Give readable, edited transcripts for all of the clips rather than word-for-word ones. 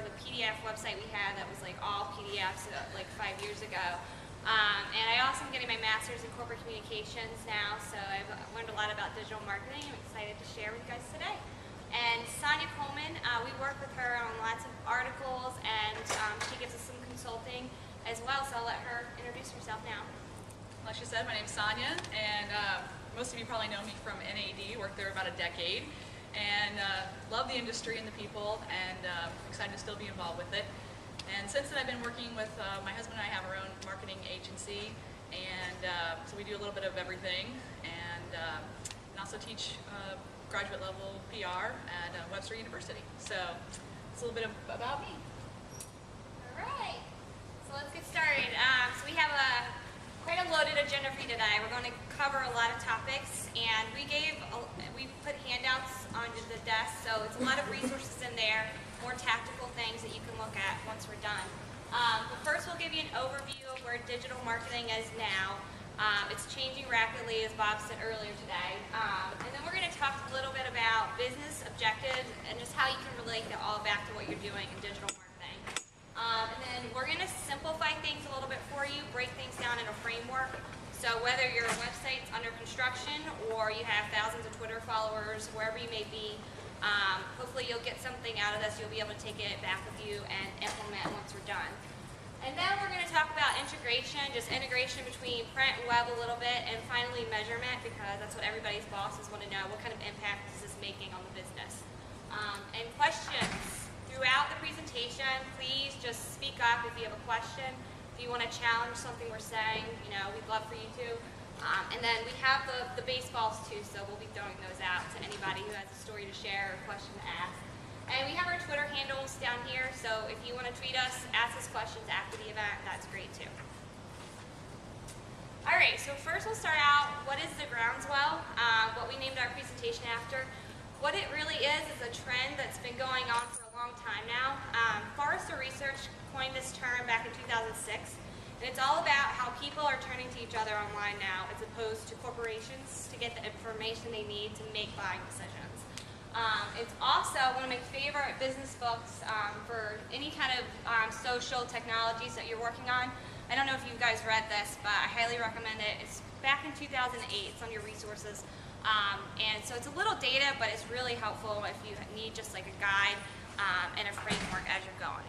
the PDF website we had that was like all PDFs like 5 years ago. And I also am getting my master's in corporate communications now, so I've learned a lot about digital marketing. I'm excited to share with you guys today. And Sonia Coleman, we work with her on lots of articles, and she gives us some consulting as well, so I'll let her introduce herself now. Like she said, my name's Sonia, and most of you probably know me from NAD, worked there about a decade, and love the industry and the people, and excited to still be involved with it. And since then I've been working with, my husband and I have our own marketing agency, and so we do a little bit of everything, and also teach graduate level PR at Webster University. So it's a little bit about me. All right, so let's get started. So we have quite a loaded agenda for you today. We're going to cover a lot of topics, and we put handouts on the desk, so it's a lot of resources in there, more tactical things that you can look at once we're done. But first we'll give you an overview of where digital marketing is now. It's changing rapidly, as Bob said earlier today. And then we're going to talk a little bit about business objectives and just how you can relate that all back to what you're doing in digital marketing. And then we're going to simplify things a little bit for you, break things down in a framework. So whether your website's under construction or you have thousands of Twitter followers, wherever you may be, hopefully you'll get something out of this. You'll be able to take it back with you and implement once we're done. And then we're going to talk about integration, just integration between print and web a little bit, and finally measurement, because that's what everybody's bosses want to know. What kind of impact is this making on the business? And questions throughout the presentation. Please just speak up if you have a question. If you want to challenge something we're saying, we'd love for you to. And then we have the baseballs too, so we'll be throwing those out to anybody who has a story to share or a question to ask. And we have our Twitter handles down here, so if you want to tweet us, ask us questions after the event, that's great too. Alright, so first we'll start out, what is the Groundswell? What we named our presentation after. What it really is a trend that's been going on for a long time now. Forrester Research coined this term back in 2006, and it's all about how people are turning to each other online now as opposed to corporations to get the information they need to make buying decisions. It's also one of my favorite business books for any kind of social technologies that you're working on. I don't know if you guys read this, but I highly recommend it. It's back in 2008. It's on your resources. And so it's a little dated, but it's really helpful if you need just like a guide and a framework as you're going.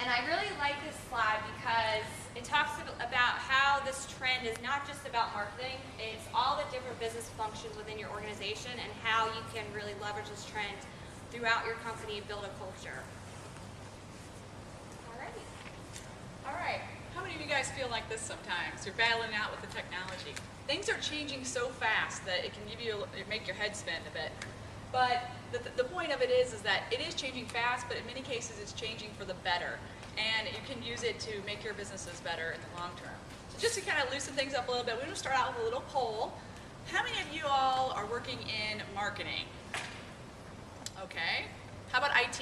And I really like this slide because it talks about how this trend is not just about marketing, it's all the different business functions within your organization and how you can really leverage this trend throughout your company and build a culture. Alrighty. Alright, how many of you guys feel like this sometimes? You're battling out with the technology. Things are changing so fast that it can make your head spin a bit. But the point of it is that it is changing fast, but in many cases it's changing for the better. And you can use it to make your businesses better in the long term. So just to kind of loosen things up a little bit, we're going to start out with a little poll. How many of you all are working in marketing? Okay. How about IT?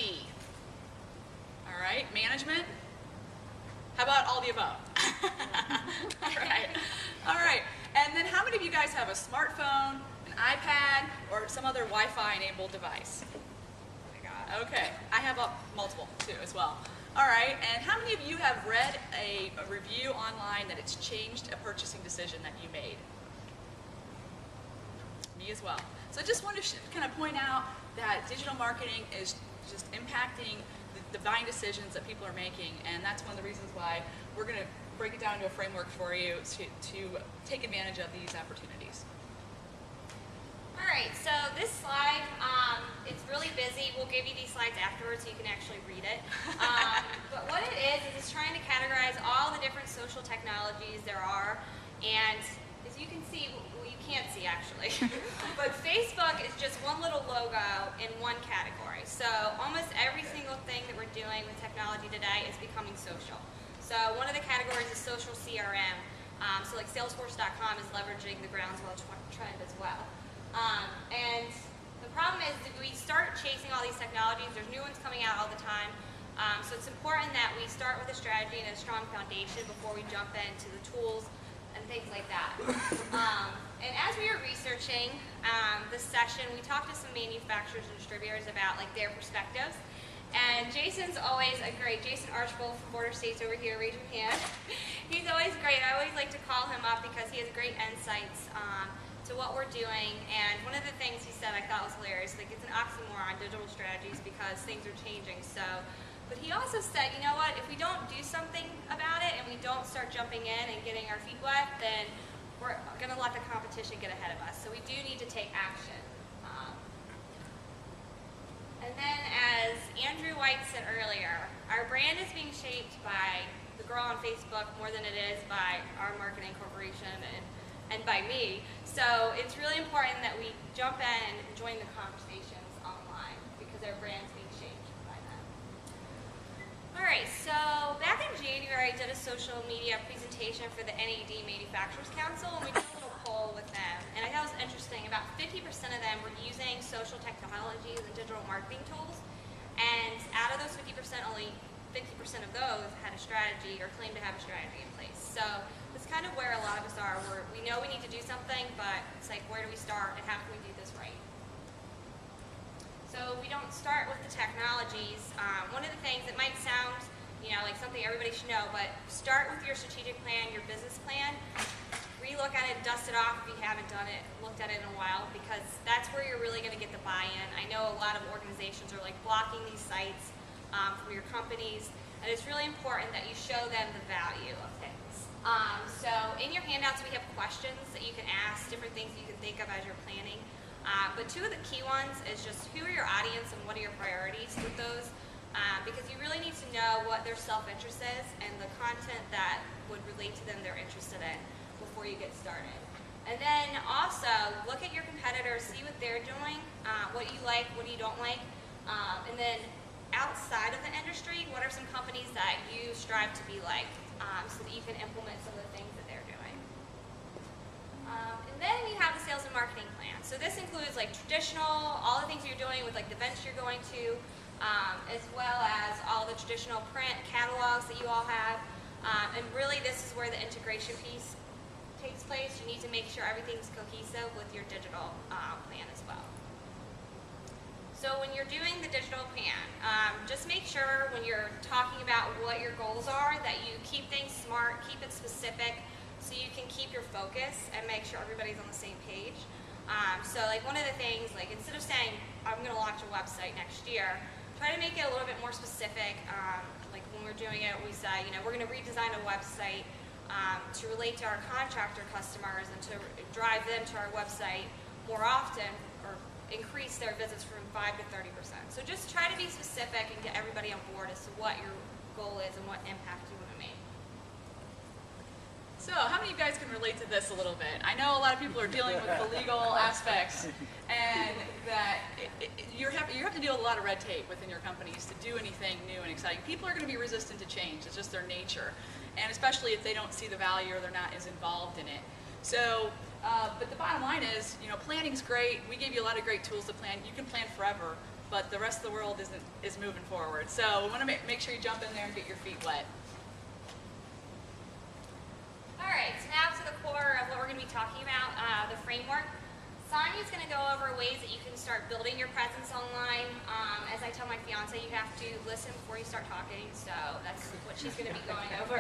All right. Management? How about all the above? All right. All right. And then how many of you guys have a smartphone, an iPad, or some other Wi-Fi enabled device? Oh my God. Okay. I have multiple too as well. All right. And how many of you have read a review online that it's changed a purchasing decision that you made? Me as well. So I just wanted to kind of point out that digital marketing is just impacting the buying decisions that people are making, and that's one of the reasons why we're going to break it down into a framework for you to take advantage of these opportunities. Alright, so this slide, it's really busy. We'll give you these slides afterwards so you can actually read it. But what it is it's trying to categorize all the different social technologies there are, and as you can see, well, you can't see actually, but Facebook is just one little logo in one category. So almost every single thing that we're doing with technology today is becoming social. So one of the categories is social CRM. So like Salesforce.com is leveraging the Groundswell trend as well. And the problem is that we start chasing all these technologies. There's new ones coming out all the time. So it's important that we start with a strategy and a strong foundation before we jump into the tools and things like that. And as we were researching this session, we talked to some manufacturers and distributors about like their perspectives. And Jason's always a great, Jason Archibald from Border States over here, raise your hand. He's always great. I always like to call him up because he has great insights to what we're doing. And one of the things he said I thought was hilarious, like it's an oxymoron, digital strategies, because things are changing. So, but he also said, you know what, if we don't do something about it and we don't start jumping in and getting our feet wet, then we're going to let the competition get ahead of us. So we do need to take action. And then, as Andrew White said earlier, our brand is being shaped by the girl on Facebook more than it is by our marketing corporation and by me. So it's really important that we jump in and join the conversations online because our brand's being shaped by them. All right, so back in January, I did a social media presentation for the NAD Manufacturers Council, and we did a little poll with them. And I thought it was interesting. About 50% of them were using social technologies and digital marketing tools. And out of those 50%, only 50% of those had a strategy or claimed to have a strategy in place. So that's kind of where a lot of us are. We know we need to do something, but it's like, where do we start and how can we do this right? So we don't start with the technologies. One of the things that might sound, like something everybody should know, but start with your strategic plan, your business plan. Relook at it, dust it off if you haven't looked at it in a while, because that's where you're really going to get the buy-in. I know a lot of organizations are like blocking these sites from your companies, and it's really important that you show them the value of things. So in your handouts we have questions that you can ask, different things you can think of as you're planning. But two of the key ones is just who are your audience and what are your priorities with those, because you really need to know what their self-interest is and the content that would relate to them they're interested in before you get started. And then also look at your competitors, see what they're doing, what you like, what you don't like, and then outside of the industry, what are some companies that you strive to be like, so that you can implement some of the things that they're doing. And then you have the sales and marketing plan. So this includes like traditional, all the things you're doing with like the events you're going to, as well as all the traditional print catalogs that you all have. And really this is where the integration piece takes place. You need to make sure everything's cohesive with your digital plan as well. So when you're doing the digital plan, just make sure when you're talking about what your goals are that you keep things smart, keep it specific, so you can keep your focus and make sure everybody's on the same page. So like one of the things, like instead of saying, I'm going to launch a website next year, try to make it a little bit more specific. Like when we're doing it, we say, we're going to redesign a website to relate to our contractor customers and to drive them to our website more often, or increase their visits from 5 to 30%. So just try to be specific and get everybody on board as to what your goal is and what impact you want to make. So how many of you guys can relate to this a little bit? I know a lot of people are dealing with the legal aspects, and that you have to deal with a lot of red tape within your companies to do anything new and exciting. People are going to be resistant to change. It's just their nature. And especially if they don't see the value or they're not as involved in it. So, but the bottom line is, planning's great. We gave you a lot of great tools to plan. You can plan forever, but the rest of the world is moving forward. So we want to make sure you jump in there and get your feet wet. All right, so now to the core of what we're going to be talking about, the framework. Sonia's going to go over ways that you can start building your presence online. As I tell my fiance, you have to listen before you start talking, so that's what she's going to be going over.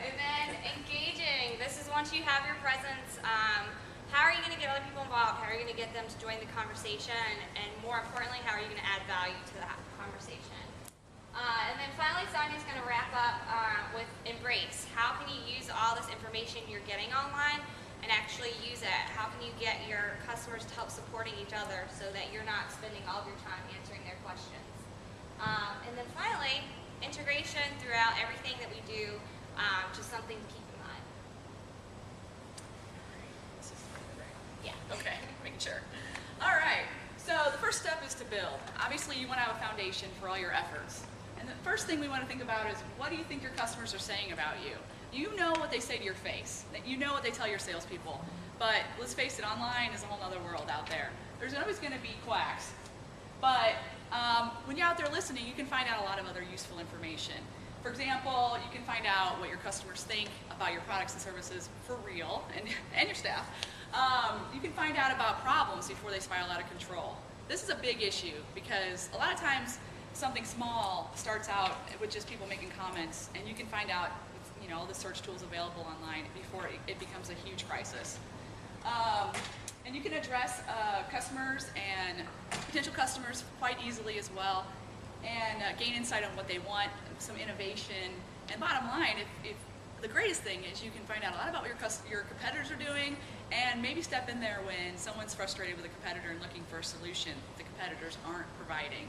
And then engaging. This is once you have your presence, how are you going to get other people involved? How are you going to get them to join the conversation? And more importantly, how are you going to add value to that conversation? And then finally, Sonia's going to wrap up with embrace. How can you use all this information you're getting online and actually use it? How can you get your customers to help supporting each other so that you're not spending all of your time answering their questions? And then finally, integration throughout everything that we do, just something to keep in mind. Yeah. Okay, making sure. All right, so the first step is to build. Obviously, you want to have a foundation for all your efforts. And the first thing we want to think about is, what do you think your customers are saying about you? You know what they say to your face. You know what they tell your salespeople. But let's face it, online is a whole other world out there. There's always going to be quacks. But when you're out there listening, you can find out a lot of other useful information. For example, you can find out what your customers think about your products and services for real, and your staff. You can find out about problems before they spiral out of control. This is a big issue because a lot of times something small starts out with just people making comments, and you can find out with, all the search tools available online before it becomes a huge crisis. And you can address customers and potential customers quite easily as well, and gain insight on what they want, some innovation. And bottom line, if the greatest thing is you can find out a lot about what your competitors are doing, and maybe step in there when someone's frustrated with a competitor and looking for a solution the competitors aren't providing.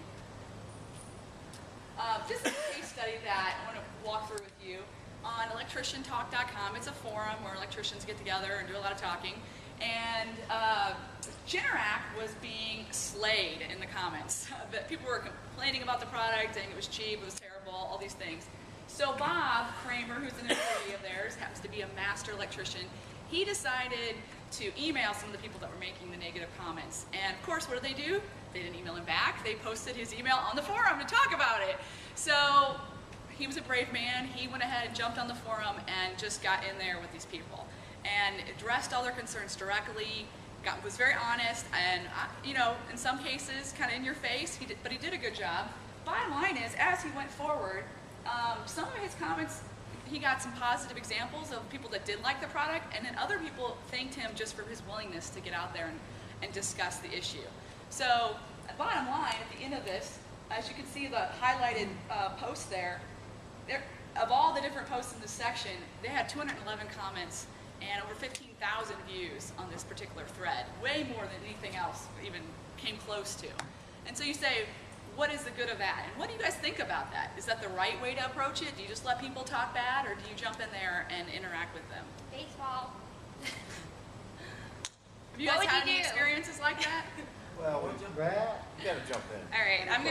This is a case study that I want to walk through with you on electriciantalk.com. It's a forum where electricians get together and do a lot of talking. And Generac was being slayed in the comments. People were complaining about the product, saying it was cheap, it was terrible, all these things. So Bob Kramer, who's an employee of theirs, happens to be a master electrician, he decided to email some of the people that were making the negative comments. And of course, what did they do? They didn't email him back. They posted his email on the forum to talk about it. So he was a brave man. He went ahead and jumped on the forum and just got in there with these people and addressed all their concerns directly, was very honest, and in some cases, kind of in your face, but he did a good job. Bottom line is, as he went forward, some of his comments, he got some positive examples of people that did like the product, and then other people thanked him just for his willingness to get out there and discuss the issue. So, bottom line, at the end of this, as you can see the highlighted post there, of all the different posts in this section, they had 211 comments and over 15,000 views on this particular thread, way more than anything else even came close to. And so you say, what is the good of that? And what do you guys think about that? Is that the right way to approach it? Do you just let people talk bad, or do you jump in there and interact with them? Baseball. Have you guys had any experiences like that? Well, you gotta jump in. All right, I'm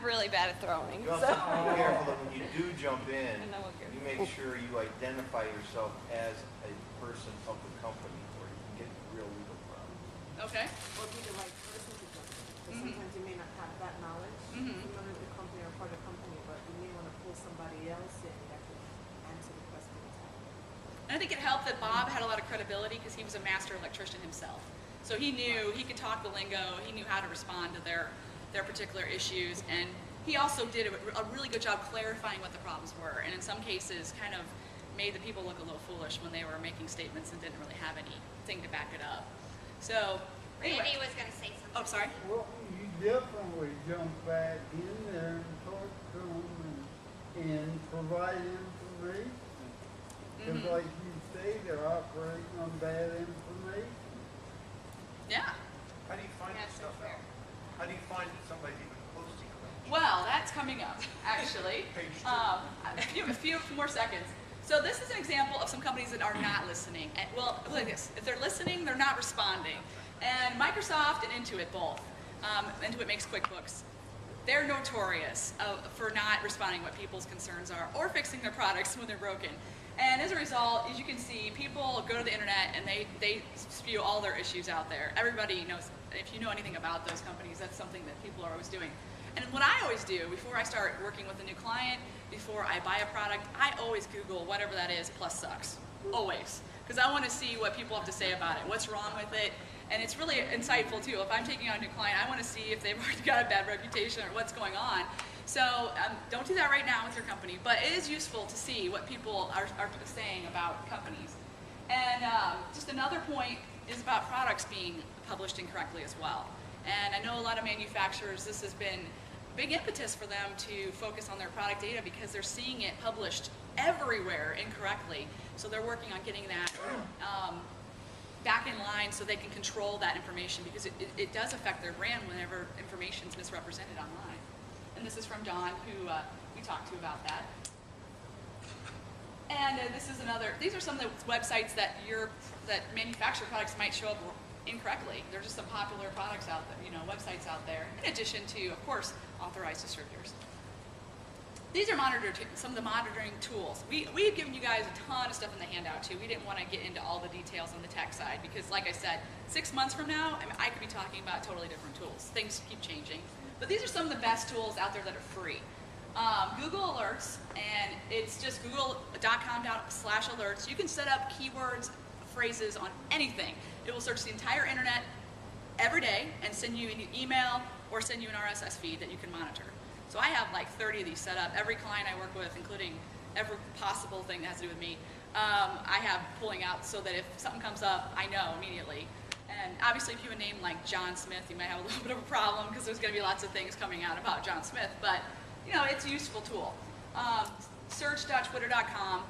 really bad at throwing. You also have to be careful that when you do jump in, you make sure you identify yourself as a person of the company, or you can get real legal problems. Okay. Or be the right person to jump in. Because sometimes you may not have that knowledge. You know the company or part of the company, but you may want to pull somebody else in that can answer the questions. And I think it helped that Bob had a lot of credibility because he was a master electrician himself. So he knew, he could talk the lingo, he knew how to respond to their particular issues, and he also did a really good job clarifying what the problems were, and in some cases kind of made the people look a little foolish when they were making statements and didn't really have anything to back it up. So, anyway. Randy was going to say something. Oh, sorry? Well, you definitely jump back in there and talk to them and provide information. Because like you say, they're operating on bad information. Yeah. How do you find this stuff out? How do you find that somebody's even posting it? Well, that's coming up, actually. Page 2. A few more seconds. So this is an example of some companies that are not listening. And, well, look at this. If they're listening, they're not responding. And Microsoft and Intuit both. Intuit makes QuickBooks. They're notorious for not responding what people's concerns are or fixing their products when they're broken. And as a result, as you can see, people go to the internet and they spew all their issues out there. Everybody knows, if you know anything about those companies, that's something that people are always doing. And what I always do before I start working with a new client, before I buy a product, I always Google whatever that is plus sucks. Always. Because I want to see what people have to say about it, what's wrong with it. And it's really insightful too. If I'm taking on a new client, I want to see if they've already got a bad reputation or what's going on. So don't do that right now with your company, but it is useful to see what people are saying about companies. And just another point is about products being published incorrectly as well. And I know a lot of manufacturers, this has been a big impetus for them to focus on their product data because they're seeing it published everywhere incorrectly. So they're working on getting that back in line so they can control that information, because it does affect their brand whenever information is misrepresented online. And this is from Dawn, who we talked to about that. And this is another, these are some of the websites that manufacturer products might show up incorrectly. They're just some popular products out there, websites out there, in addition to, of course, authorized distributors. These are some of the monitoring tools. We've given you guys a ton of stuff in the handout too. We didn't want to get into all the details on the tech side because, like I said, 6 months from now, I could be talking about totally different tools. Things keep changing. But these are some of the best tools out there that are free. Google Alerts, and it's just google.com/alerts. You can set up keywords phrases on anything. It will search the entire internet every day and send you an email or send you an RSS feed that you can monitor. So I have like 30 of these set up. Every client I work with, including every possible thing that has to do with me, I have pulling out so that if something comes up, I know immediately. And obviously if you have a name like John Smith, you might have a little bit of a problem because there's going to be lots of things coming out about John Smith, but you know, it's a useful tool. Search.twitter.com.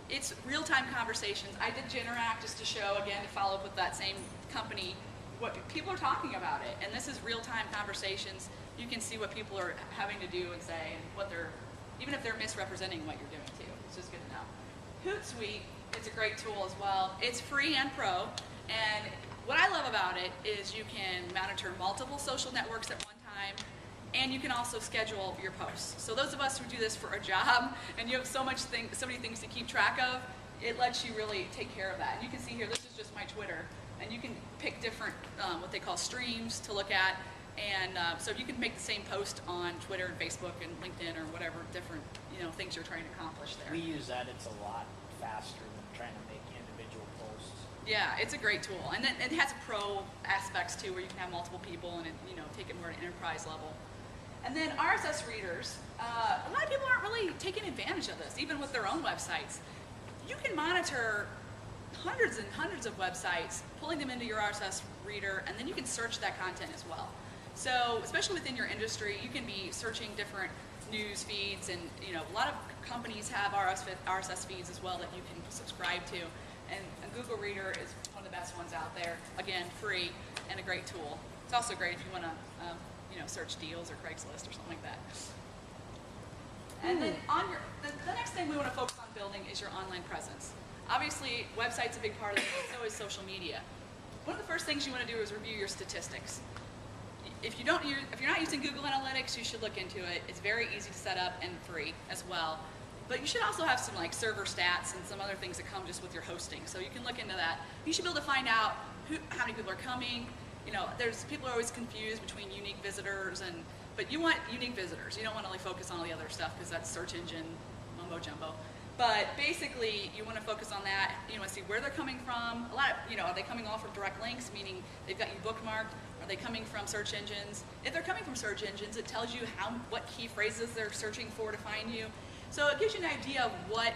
It's real-time conversations. I did Generac just to show, again, to follow up with that same company, what people are talking about it. And this is real-time conversations. You can see what people are having to do and say, and what they're, even if they're misrepresenting what you're doing too. It's just good to know. Hootsuite is a great tool as well. It's free and pro, and what I love about it is you can monitor multiple social networks at one time, and you can also schedule your posts. So those of us who do this for a job, and you have so many things to keep track of, it lets you really take care of that. And you can see here, this is just my Twitter, and you can pick different, what they call streams to look at, and so you can make the same post on Twitter and Facebook and LinkedIn or whatever different things you're trying to accomplish there. We use that. It's a lot faster than trying to make individual posts. Yeah, it's a great tool, and then it has pro aspects too, where you can have multiple people and take it more to enterprise level. And then RSS readers, a lot of people aren't really taking advantage of this, even with their own websites. You can monitor hundreds and hundreds of websites, pulling them into your RSS reader, and then you can search that content as well. So, especially within your industry, you can be searching different news feeds, and a lot of companies have RSS feeds as well that you can subscribe to. And a Google Reader is one of the best ones out there. Again, free and a great tool. It's also great if you want to search deals or Craigslist or something like that. And then on the next thing we want to focus on building is your online presence. Obviously, website's a big part of it, but so is social media. One of the first things you want to do is review your statistics. If you're not using Google Analytics, you should look into it. It's very easy to set up and free as well. But you should also have some like server stats and some other things that come just with your hosting. So you can look into that. You should be able to find out how many people are coming. People are always confused between unique visitors, but you want unique visitors. You don't want to really focus on all the other stuff because that's search engine mumbo jumbo. But basically, you want to focus on that. You want to see where they're coming from. Are they coming all from direct links, meaning they've got you bookmarked? Are they coming from search engines? If they're coming from search engines, it tells you what key phrases they're searching for to find you. So it gives you an idea of what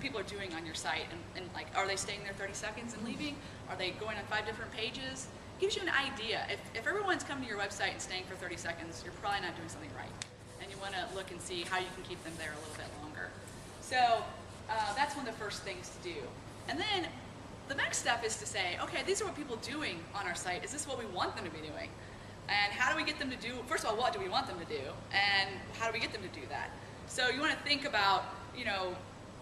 people are doing on your site, and like, are they staying there 30 seconds and leaving? Are they going on 5 different pages? It gives you an idea. If everyone's coming to your website and staying for 30 seconds, you're probably not doing something right. And you want to look and see how you can keep them there a little bit longer. So that's one of the first things to do. And then the next step is to say, okay, these are what people are doing on our site. Is this what we want them to be doing? And how do we get them to do, first of all, what do we want them to do? And how do we get them to do that? So you want to think about,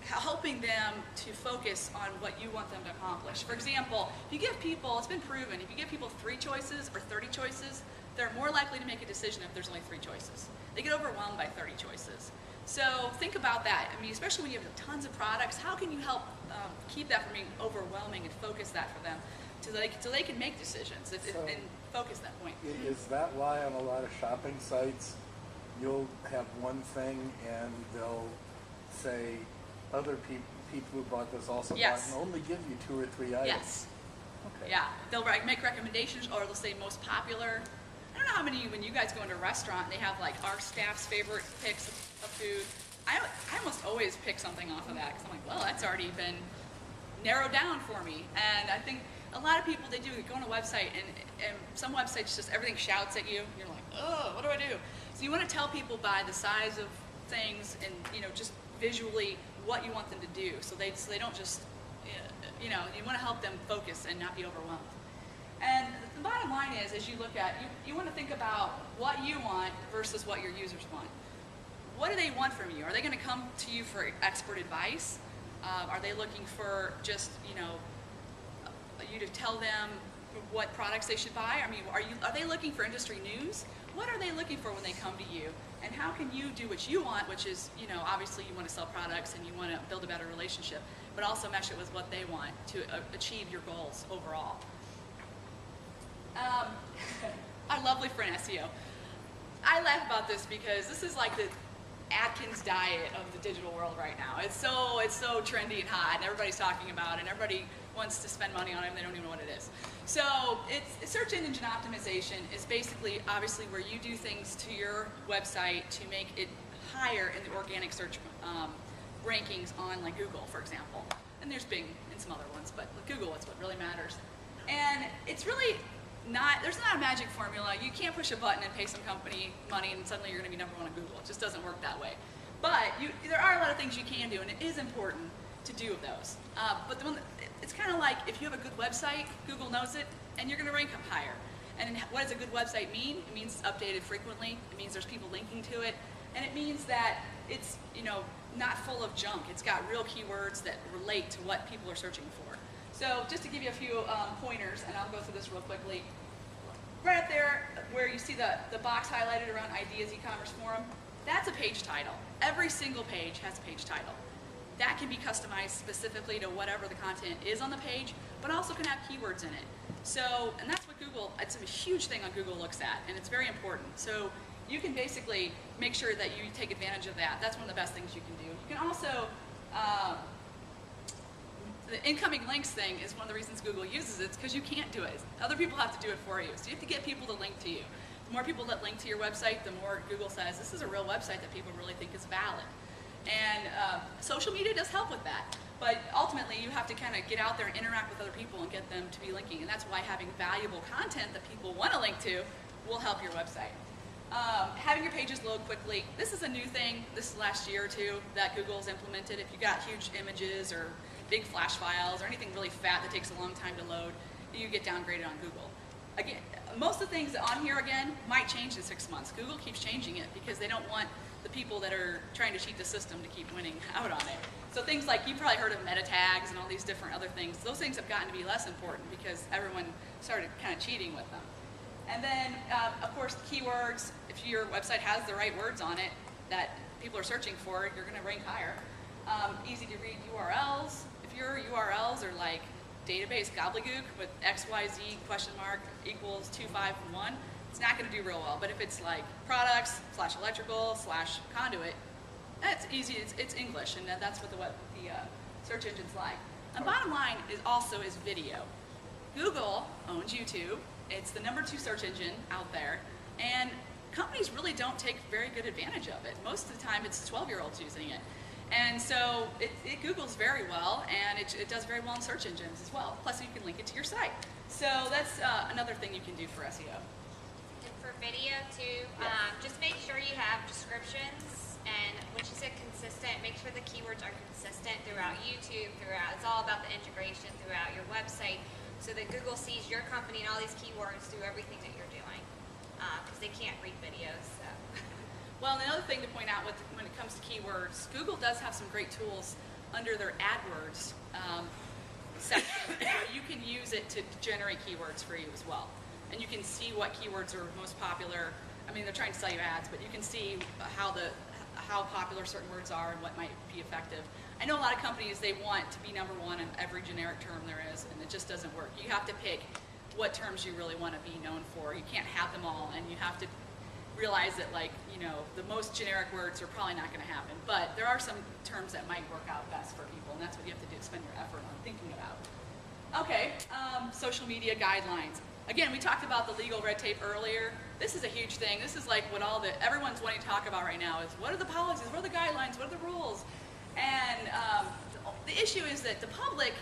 helping them to focus on what you want them to accomplish. For example, if you give people, it's been proven, if you give people 3 choices or 30 choices, they're more likely to make a decision if there's only 3 choices. They get overwhelmed by 30 choices. So think about that. I mean, especially when you have tons of products, how can you help keep that from being overwhelming and focus that for them so they can make decisions and focus that point? Is that why on a lot of shopping sites you'll have one thing and they'll say other people who bought this also bought, and only give you 2 or 3 items? Yes. Okay. Yeah. They'll make recommendations, or they'll say most popular. I don't know how many, when you guys go into a restaurant, they have like our staff's favorite picks of food. I almost always pick something off of that because I'm like, well, that's already been narrowed down for me. And I think a lot of people, they go on a website, and some websites just everything shouts at you. You're like, oh, what do I do? So you want to tell people by the size of things and just visually what you want them to do, so they don't just you want to help them focus and not be overwhelmed. And the bottom line is, as you look at, you want to think about what you want versus what your users want. What do they want from you? Are they going to come to you for expert advice? Are they looking for just you to tell them what products they should buy? I mean, are they looking for industry news? What are they looking for when they come to you? And how can you do what you want, which is, obviously you want to sell products and you want to build a better relationship, but also mesh it with what they want to achieve your goals overall. Our lovely friend SEO. I laugh about this because this is like the Atkins diet of the digital world right now. It's so trendy and hot, and everybody's talking about it, and everybody wants to spend money on it and they don't even know what it is. So it's search engine optimization is basically obviously where you do things to your website to make it higher in the organic search rankings on like Google, for example. And there's Bing and some other ones, but with Google, it's what really matters. And it's really there's not a magic formula. You can't push a button and pay some company money and suddenly you're going to be #1 on Google. It just doesn't work that way. But there are a lot of things you can do, and it is important to do those. But it's kind of like if you have a good website, Google knows it, and you're going to rank up higher. And what does a good website mean? It means it's updated frequently. It means there's people linking to it, and it means that it's not full of junk. It's got real keywords that relate to what people are searching for. So just to give you a few pointers, and I'll go through this real quickly. Right up there where you see the box highlighted around Ideas e-commerce forum, that's a page title. Every single page has a page title. That can be customized specifically to whatever the content is on the page, but also can have keywords in it. So, and that's what it's a huge thing on Google looks at, and it's very important. So you can basically make sure that you take advantage of that. That's one of the best things you can do. You can also, the incoming links thing is one of the reasons Google uses it, because you can't do it. Other people have to do it for you. So you have to get people to link to you. The more people that link to your website, the more Google says, this is a real website that people really think is valid. And social media does help with that. But ultimately, you have to kind of get out there and interact with other people and get them to be linking. And that's why having valuable content that people want to link to will help your website. Having your pages load quickly. This is a new thing this last year or two that Google's implemented. If you got huge images or big flash files or anything really fat that takes a long time to load, you get downgraded on Google. Again, most of the things on here, again, might change in 6 months. Google keeps changing it because they don't want the people that are trying to cheat the system to keep winning out on it. So things like, you've probably heard of meta tags and all these different other things. Those things have gotten to be less important because everyone started kind of cheating with them. And then, of course, keywords. If your website has the right words on it that people are searching for, you're going to rank higher. Easy to read URLs. If your URLs are like database gobbledygook with XYZ equals 251, it's not going to do real well. But if it's like products / electrical / conduit, that's easy. It's English, and that's what the search engine's like. And bottom line is video. Google owns YouTube. It's the #2 search engine out there, and companies really don't take very good advantage of it. Most of the time, it's 12-year-olds using it. And so it Googles very well, and it does very well in search engines as well. Plus, you can link it to your site. So that's another thing you can do for SEO. And for video too, just make sure you have descriptions, and when she said consistent, make sure the keywords are consistent throughout YouTube, it's all about the integration throughout your website, so that Google sees your company and all these keywords through everything that you're doing, because they can't read videos. So. Well, and another thing to point out when it comes to keywords, Google does have some great tools under their AdWords section where you can use it to generate keywords for you as well. And you can see what keywords are most popular. I mean, they're trying to sell you ads, but you can see how popular certain words are and what might be effective. I know a lot of companies, they want to be #1 in every generic term there is, and it just doesn't work. You have to pick what terms you really want to be known for. You can't have them all, and you have to realize that, like, the most generic words are probably not going to happen. But there are some terms that might work out best for people, and that's what you have to do, spend your effort on thinking about. Okay, social media guidelines. Again, we talked about the legal red tape earlier. This is a huge thing. This is like what everyone's wanting to talk about right now is what are the policies, what are the guidelines, what are the rules? And the issue is that the public,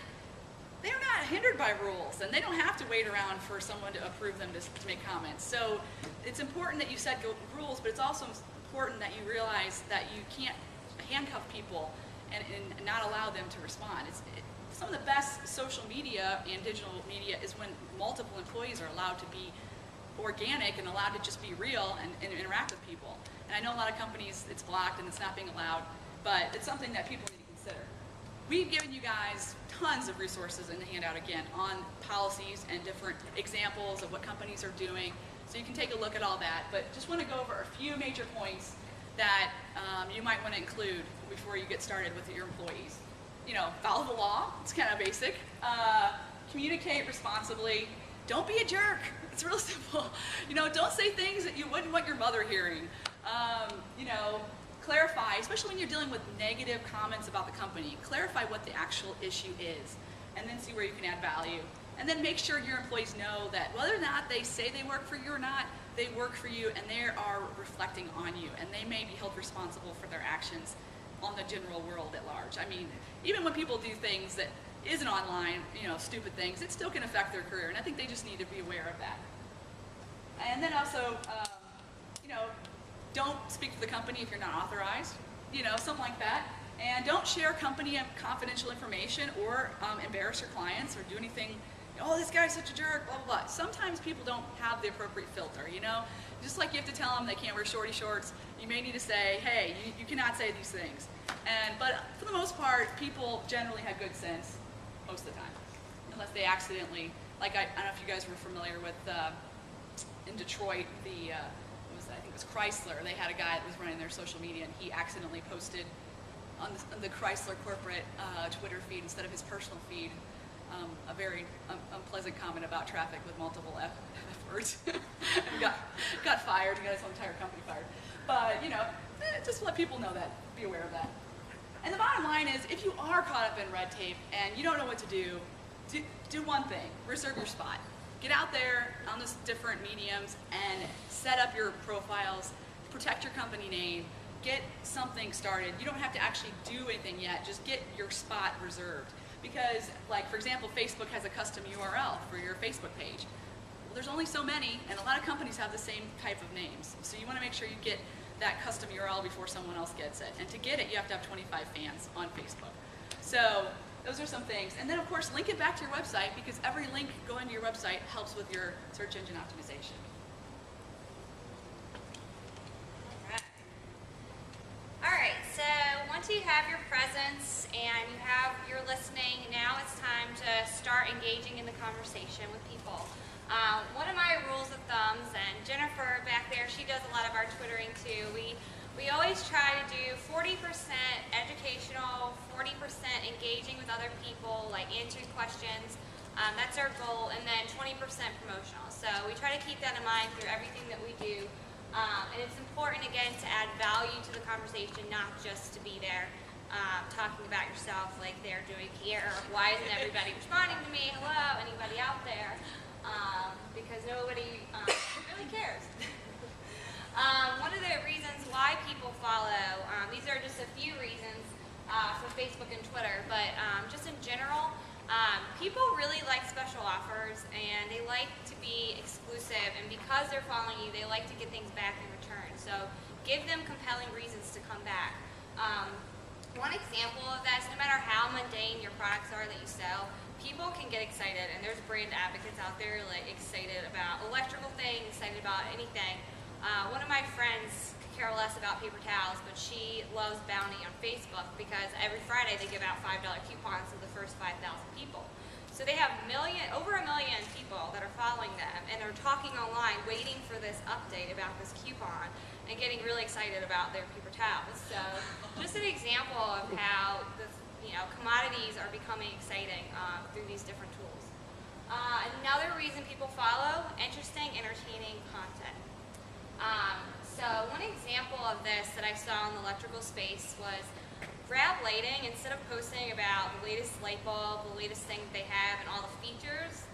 they're not hindered by rules, and they don't have to wait around for someone to approve them to make comments. So it's important that you set rules, but it's also important that you realize that you can't handcuff people and not allow them to respond. Some of the best social media and digital media is when multiple employees are allowed to be organic and allowed to just be real and interact with people. And I know a lot of companies, it's blocked and it's not being allowed, but it's something that people need to consider. We've given you guys tons of resources in the handout again on policies and different examples of what companies are doing, so you can take a look at all that. But just want to go over a few major points that you might want to include before you get started with your employees. Follow the law. It's kind of basic. Communicate responsibly. Don't be a jerk. It's real simple. Don't say things that you wouldn't want your mother hearing. Clarify, especially when you're dealing with negative comments about the company. Clarify what the actual issue is. and then see where you can add value. And then make sure your employees know that whether or not they say they work for you or not, they work for you and they are reflecting on you, and they may be held responsible for their actions on the general world at large. I mean, even when people do things that isn't online, you know, stupid things, it still can affect their career, and I think they just need to be aware of that. And then also, you know, don't speak for the company if you're not authorized, you know, something like that. And don't share company confidential information or embarrass your clients or do anything, oh, this guy's such a jerk, blah, blah, blah. Sometimes people don't have the appropriate filter, you know? Just like you have to tell them they can't wear shorty shorts, you may need to say, hey, you cannot say these things. But for the most part, people generally have good sense most of the time, unless they accidentally, like I don't know if you guys were familiar with, in Detroit, I think it was Chrysler. They had a guy that was running their social media, and he accidentally posted on the Chrysler corporate Twitter feed instead of his personal feed a very unpleasant comment about traffic with multiple F words, and got fired. He got his whole entire company fired. But you know, just let people know that. Be aware of that. And the bottom line is, if you are caught up in red tape and you don't know what to do one thing: reserve your spot. Get out there on those different mediums and set up your profiles, protect your company name, get something started. You don't have to actually do anything yet, just get your spot reserved. Because, like, for example, Facebook has a custom URL for your Facebook page. Well, there's only so many, and a lot of companies have the same type of names. So you want to make sure you get that custom URL before someone else gets it. And to get it, you have to have 25 fans on Facebook. So those are some things. And then, of course, link it back to your website, because every link going to your website helps with your search engine optimization. All right, so once you have your presence and you have your listening, now it's time to start engaging in the conversation with people. One of my rules of thumbs, and Jennifer back there, she does a lot of our Twittering too, we always try to do 40% educational, 40% engaging with other people, like answering questions. That's our goal, and then 20% promotional. So we try to keep that in mind through everything that we do. And it's important, again, to add value to the conversation, not just to be there talking about yourself like they're doing here. Why isn't everybody responding to me? Hello, anybody out there? Because nobody really cares. One of the reasons why people follow, these are just a few reasons for Facebook and Twitter, but just in general, people really like special offers, and they like to be exclusive, and because they're following you, they like to get things back in return. So give them compelling reasons to come back. One example of that is, no matter how mundane your products are that you sell, people can get excited, and there's brand advocates out there like excited about electrical things, excited about anything. One of my friends could care less about paper towels, but she loves Bounty on Facebook because every Friday they give out $5 coupons to the first 5,000 people. So they have over a million people that are following them, and they're talking online, waiting for this update about this coupon, and getting really excited about their paper towels. So just an example of how the commodities are becoming exciting through these different tools. Another reason people follow: interesting, entertaining content. So one example of this that I saw in the electrical space was Grab Lighting. Instead of posting about the latest light bulb, the latest thing that they have, and all the features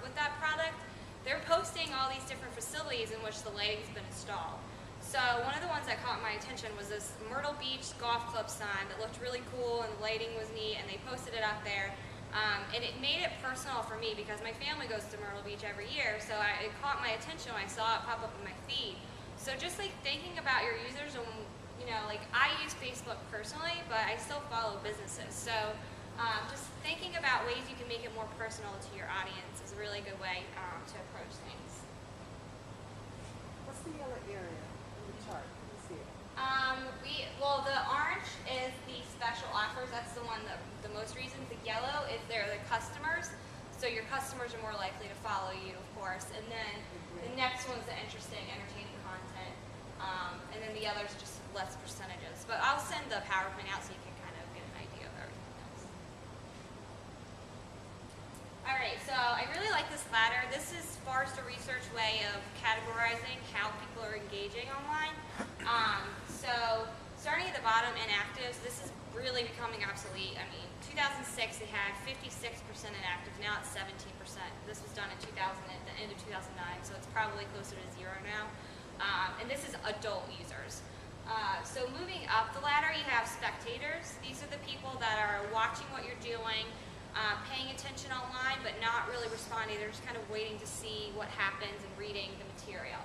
with that product, they're posting all these different facilities in which the lighting's been installed. So one of the ones that caught my attention was this Myrtle Beach golf club sign that looked really cool, and the lighting was neat, and they posted it up there. And it made it personal for me because my family goes to Myrtle Beach every year, so it caught my attention when I saw it pop up in my feed. So just like thinking about your users, and like I use Facebook personally, but I still follow businesses. So just thinking about ways you can make it more personal to your audience is a really good way to approach things. What's the yellow area in the chart? Let me see it. Well, the orange is the special offers. That's the one that the most reasons. The yellow is they're the customers. So your customers are more likely to follow you, of course. And then the next one's the interesting, entertaining content. And then the others just less percentages. But I'll send the PowerPoint out so you can kind of get an idea of everything else. All right, so I really like this ladder. This is Forrester Research way of categorizing how people are engaging online. So starting at the bottom, inactives, this is really becoming obsolete. I mean, 2006 they had 56% inactive, now it's 17%. This was done in 2000, at the end of 2009, so it's probably closer to zero now. And this is adult users. So moving up the ladder, you have spectators. These are the people that are watching what you're doing, paying attention online, but not really responding. They're just kind of waiting to see what happens and reading the material.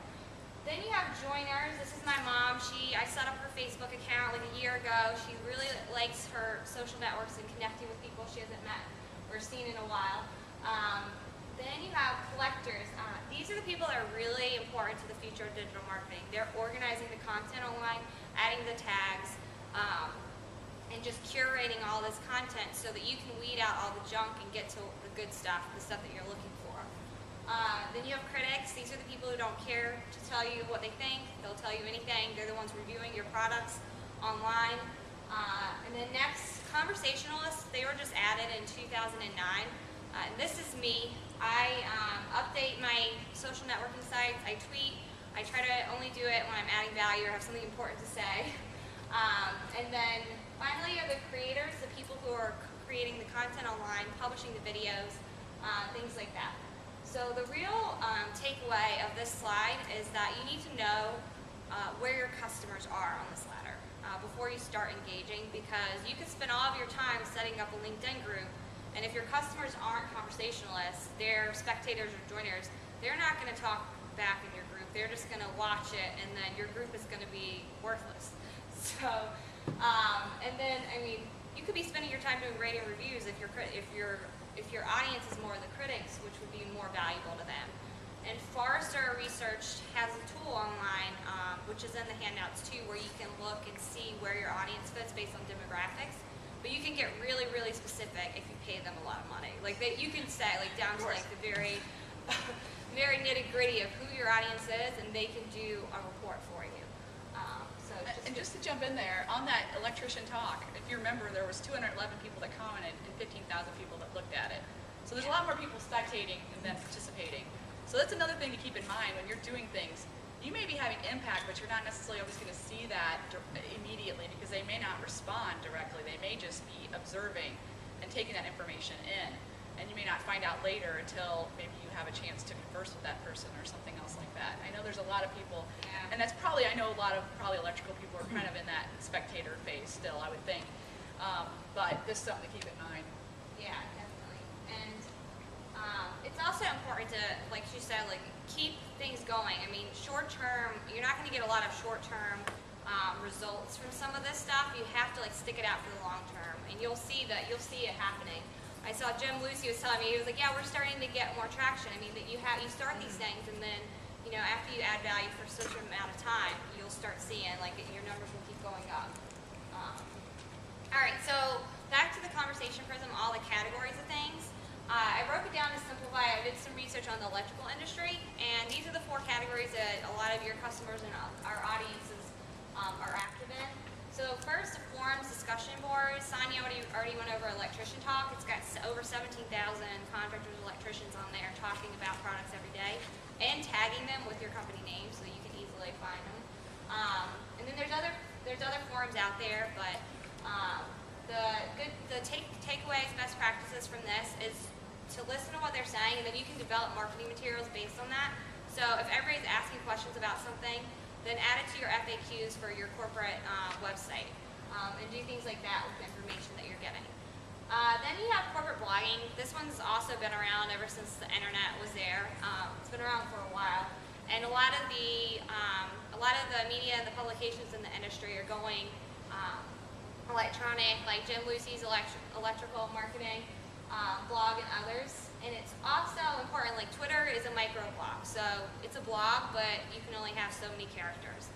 Then you have joiners. This is my mom. I set up her Facebook account like a year ago. She really likes her social networks and connecting with people she hasn't met or seen in a while. Then you have collectors. These are the people that are really important to the future of digital marketing. They're organizing the content online, adding the tags, and just curating all this content so that you can weed out all the junk and get to the good stuff, the stuff that you're looking for. Then you have critics. These are the people who don't care to tell you what they think. They'll tell you anything. They're the ones reviewing your products online. And then next, conversationalists. They were just added in 2009. This is me. I update my social networking sites. I tweet. I try to only do it when I'm adding value or have something important to say. And then finally are the creators, the people who are creating the content online, publishing the videos, things like that. So the real takeaway of this slide is that you need to know where your customers are on this ladder before you start engaging, because you could spend all of your time setting up a LinkedIn group, and if your customers aren't conversationalists, they're spectators or joiners, they're not going to talk back in your group. They're just going to watch it, and then your group is going to be worthless. So, and then, I mean, you could be spending your time doing rating reviews if your audience is more the critics, which would be more valuable to them. And Forrester Research has a tool online, which is in the handouts too, where you can look and see where your audience fits based on demographics. But you can get really, really specific if you pay them a lot of money. Like you can say, like down to like the very, very nitty gritty of who your audience is, and they can do a report for you. And just to jump in there, on that electrician talk, if you remember, there was 211 people that commented and 15,000 people that looked at it. So there's a lot more people spectating than participating. So that's another thing to keep in mind when you're doing things. You may be having impact, but you're not necessarily always going to see that immediately because they may not respond directly. They may just be observing and taking that information in. And you may not find out later until maybe you have a chance to converse with that person or something else like that. I know there's a lot of people, and that's probably, I know a lot of probably electrical people are kind of in that spectator phase still, I would think. But this is something to keep in mind. Yeah, definitely. And it's also important to, like she said, like keep things going. I mean, short term, you're not going to get a lot of short term results from some of this stuff. You have to like stick it out for the long term, and you'll see it happening. I saw Jim Lucy was telling me, he was like, yeah, we're starting to get more traction. I mean, that you start these things, and then, you know, after you add value for a certain amount of time, you'll start seeing, like, your numbers will keep going up. All right, so back to the conversation prism, all the categories of things. I broke it down to simplify. I did some research on the electrical industry, and these are the 4 categories that a lot of your customers and our audiences are active in. So first, the forums, discussion boards. Sonia already went over Electrician Talk. It's got over 17,000 contractors and electricians on there talking about products every day and tagging them with your company name so you can easily find them. And then there's other forums out there, but the takeaways, best practices from this is to listen to what they're saying, and then you can develop marketing materials based on that. So if everybody's asking questions about something, then add it to your FAQs for your corporate website, and do things like that with the information that you're getting. Then you have corporate blogging. This one's also been around ever since the internet was there. It's been around for a while, and a lot of the media and the publications in the industry are going electronic, like Jim Lucy's electrical marketing blog and others. And it's also important, like Twitter is a micro blog, so it's a blog, but you can only have so many characters.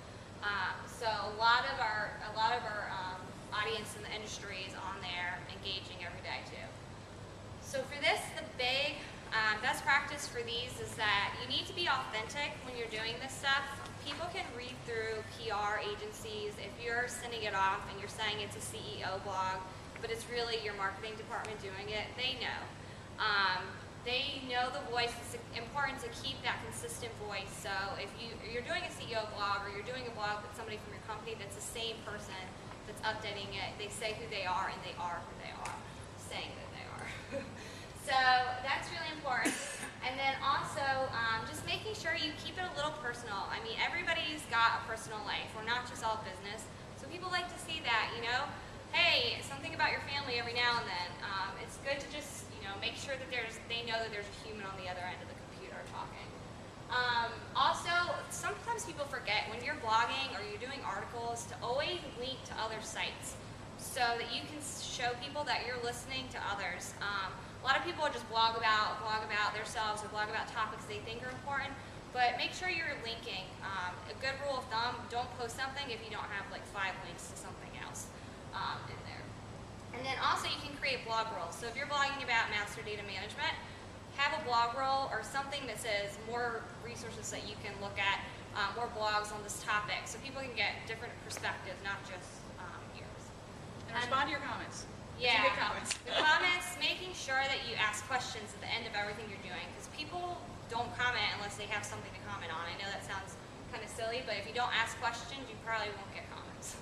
So a lot of our audience in the industry is on there, engaging every day too. So for this, the big best practice for these is that you need to be authentic when you're doing this stuff. People can read through PR agencies. If you're sending it off and you're saying it's a CEO blog, but it's really your marketing department doing it, they know. they know the voice. It's important to keep that consistent voice. So if you're doing a CEO blog or you're doing a blog with somebody from your company that's the same person that's updating it, they say who they are and they are who they are, saying that they are. So that's really important. And then also just making sure you keep it a little personal. I mean, everybody's got a personal life. We're not just all business. So people like to see that, you know. Hey, something about your family every now and then. It's good to just, you know, make sure that they know that there's a human on the other end of the computer talking. Also, sometimes people forget when you're blogging or you're doing articles to always link to other sites so that you can show people that you're listening to others. A lot of people just blog about themselves or blog about topics they think are important, but make sure you're linking. A good rule of thumb, don't post something if you don't have like 5 links to something else in there. And then also you can create blog roles. So if you're blogging about master data management, have a blog role or something that says more resources that you can look at, more blogs on this topic, so people can get different perspectives, not just yours. And respond to your comments. Yeah, Good comments. the comments, making sure that you ask questions at the end of everything you're doing, because people don't comment unless they have something to comment on. I know that sounds kind of silly, but if you don't ask questions, you probably won't get comments.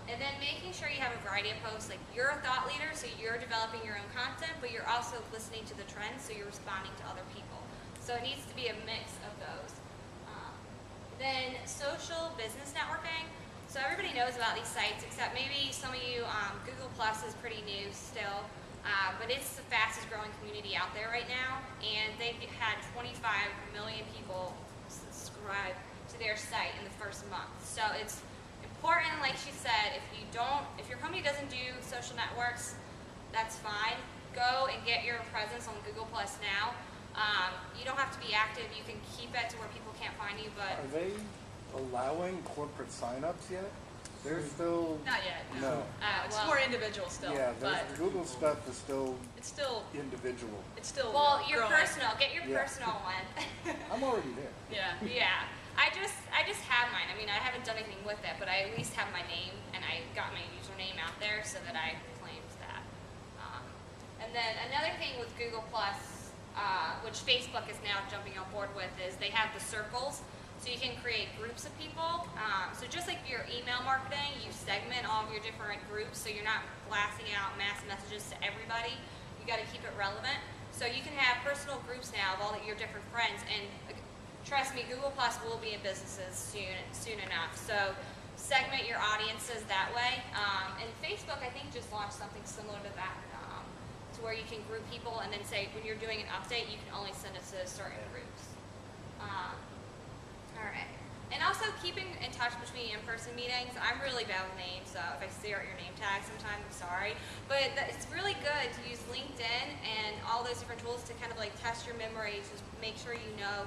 And then making sure you have a variety of posts, like you're a thought leader, so you're developing your own content, but you're also listening to the trends, so you're responding to other people. So it needs to be a mix of those. Then social business networking. So everybody knows about these sites, except maybe some of you, Google Plus is pretty new still, but it's the fastest growing community out there right now, and they've had 25 million people subscribe to their site in the first month. So it's important, like she said, if your company doesn't do social networks, that's fine. Go and get your presence on Google Plus now. You don't have to be active, you can keep it to where people can't find you, but Are they allowing corporate signups yet? They're still Not yet. no. It's well, more individual still. Yeah, but Google stuff is still it's still individual. well, your growing. personal, get your Yeah. personal one. I'm already there. Yeah. Yeah, I just have mine. I mean, I haven't done anything with it, but I at least have my name, and I got my username out there so that I claimed that. And then another thing with Google Plus, which Facebook is now jumping on board with, is they have the circles, so you can create groups of people. So just like your email marketing, you segment all of your different groups, so you're not blasting out mass messages to everybody. You got to keep it relevant. So you can have personal groups now of all your different friends, and trust me, Google Plus will be in businesses soon enough. So segment your audiences that way. And Facebook, I think, just launched something similar to that, to where you can group people and then say when you're doing an update, you can only send it to certain groups. All right. And also keeping in touch between in-person meetings. I'm really bad with names, so if I stare at your name tag sometimes, I'm sorry. But it's really good to use LinkedIn and all those different tools to kind of like test your memory, to make sure you know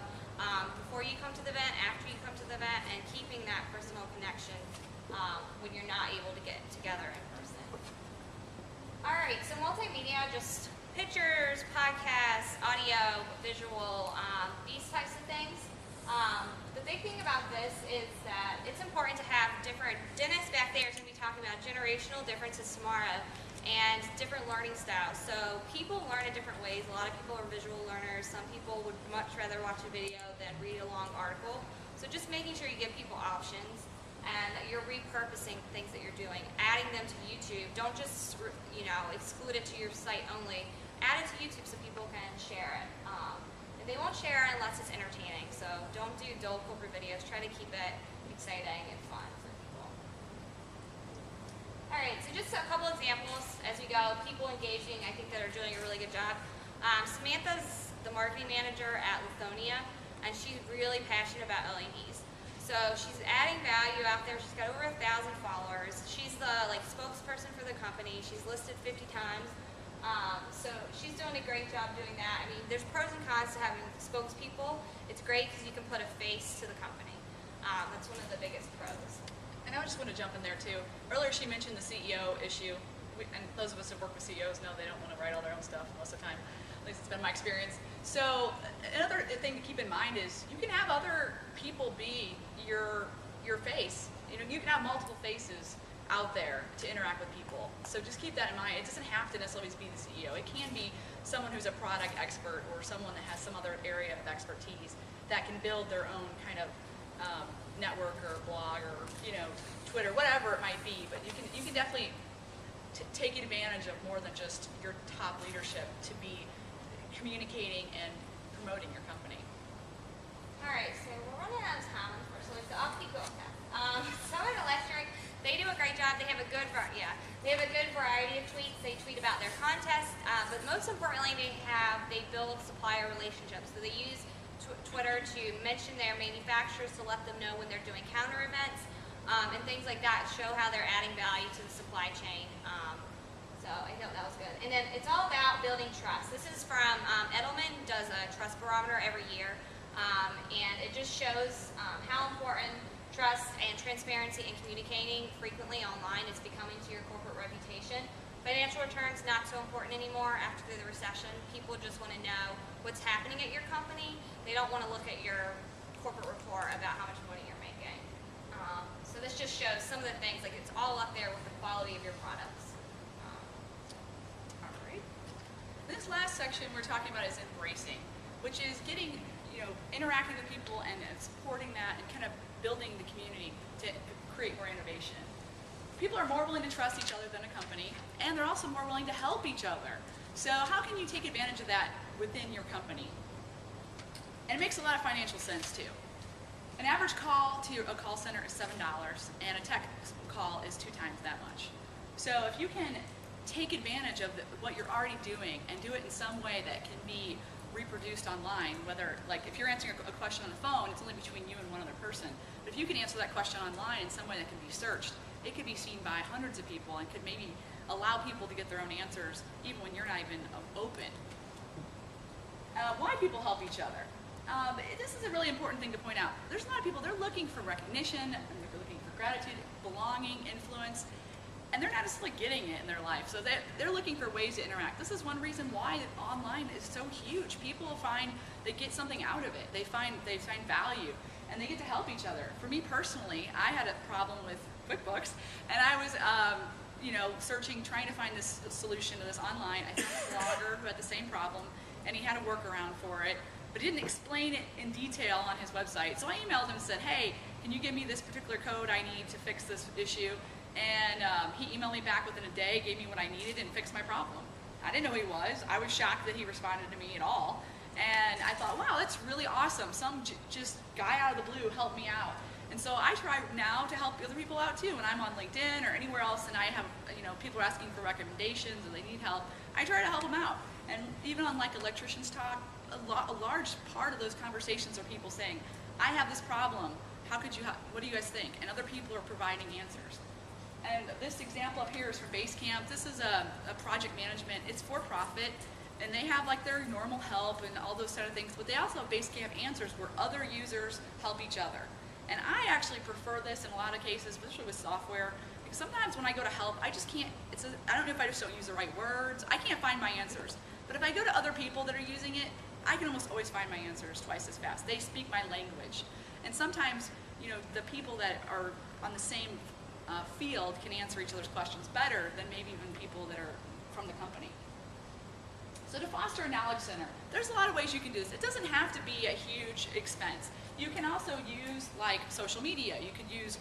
before you come to the event, after you come to the event, and keeping that personal connection when you're not able to get together in person. All right, so multimedia, just pictures, podcasts, audio, visual, these types of things. The big thing about this is that it's important to have different, Dennis back there is going to be talking about generational differences tomorrow and different learning styles. So people learn in different ways. A lot of people are visual learners. Some people would much rather watch a video than read a long article. So just making sure you give people options and that you're repurposing things that you're doing, adding them to YouTube. Don't just, exclude it to your site only. Add it to YouTube so people can share it. And they won't share it unless it's entertaining. So don't do dull corporate videos. Try to keep it exciting and fun for people. All right, so just a couple examples as we go. People engaging, I think that are doing a really good job. Samantha's the marketing manager at Lithonia, and she's really passionate about LEDs. So she's adding value out there. She's got over 1,000 followers. She's the spokesperson for the company. She's listed 50 times. So she's doing a great job doing that. I mean, there's pros and cons to having spokespeople. It's great because you can put a face to the company. That's one of the biggest pros. And I just want to jump in there too. Earlier she mentioned the CEO issue, and those of us who work with CEOs know they don't want to write all their own stuff most of the time. At least it's been my experience. So another thing to keep in mind is you can have other people be your face. You can have multiple faces out there to interact with people. So just keep that in mind. It doesn't have to necessarily be the CEO. It can be someone who's a product expert or someone that has some other area of expertise that can build their own kind of network or blog or Twitter, whatever it might be. But you can definitely take advantage of more than just your top leadership to be communicating and promoting your company. All right, so we're running out of time, unfortunately, so I'll keep going fast. Someone at Lecturing, they do a great job. They have a good variety of tweets. They tweet about their contests, but most importantly, they build supplier relationships. So they use Twitter to mention their manufacturers to let them know when they're doing counter events and things like that. Show how they're adding value to the supply chain. So I thought that was good. And then it's all about building trust. This is from Edelman, does a trust barometer every year, and it just shows how important trust and transparency and communicating frequently online is becoming to your corporate reputation. Financial returns, not so important anymore after the recession. People just want to know what's happening at your company. They don't want to look at your corporate report about how much money you're making. So this just shows some of the things, like it's all up there with the quality of your products. All right. This last section we're talking about is embracing, which is getting, interacting with people and supporting that and kind of building the community to create more innovation. People are more willing to trust each other than a company, and they're also more willing to help each other. So how can you take advantage of that within your company? And it makes a lot of financial sense too. An average call to a call center is $7, and a tech call is 2 times that much. So if you can take advantage of what you're already doing and do it in some way that can be reproduced online, whether, like, if you're answering a question on the phone, it's only between you and one other person. But if you can answer that question online in some way that can be searched, it could be seen by hundreds of people and could maybe allow people to get their own answers even when you're not even open. Why people help each other. This is a really important thing to point out. There's a lot of people, they're looking for recognition, and they're looking for gratitude, belonging, influence, and they're not necessarily getting it in their life. So they're looking for ways to interact. This is one reason why online is so huge. People find they get something out of it. They find value, and they get to help each other. For me personally, I had a problem with QuickBooks, and I was searching, trying to find this solution to this online. I found a blogger who had the same problem, and he had a workaround for it, but he didn't explain it in detail on his website. So I emailed him and said, hey, can you give me this particular code I need to fix this issue? And he emailed me back within a day, gave me what I needed, and fixed my problem. I didn't know who he was. I was shocked that he responded to me at all. And I thought, wow, that's really awesome. Some just guy out of the blue helped me out. And so I try now to help other people out too. When I'm on LinkedIn or anywhere else and I have, people are asking for recommendations and they need help, I try to help them out. And even on like Electricians Talk, a large part of those conversations are people saying, I have this problem. What do you guys think? And other people are providing answers. And this example up here is from Basecamp. This is a project management. It's for profit, and they have like their normal help and all those sort of things, but they also have Basecamp answers where other users help each other. And I actually prefer this in a lot of cases, especially with software, because sometimes when I go to help, I just can't, I don't know if I just don't use the right words. I can't find my answers. But if I go to other people that are using it, I can almost always find my answers twice as fast. They speak my language. And sometimes, the people that are on the same field can answer each other's questions better than maybe even people that are from the company. So to foster a knowledge center, there's a lot of ways you can do this. It doesn't have to be a huge expense. You can also use like social media. You could use,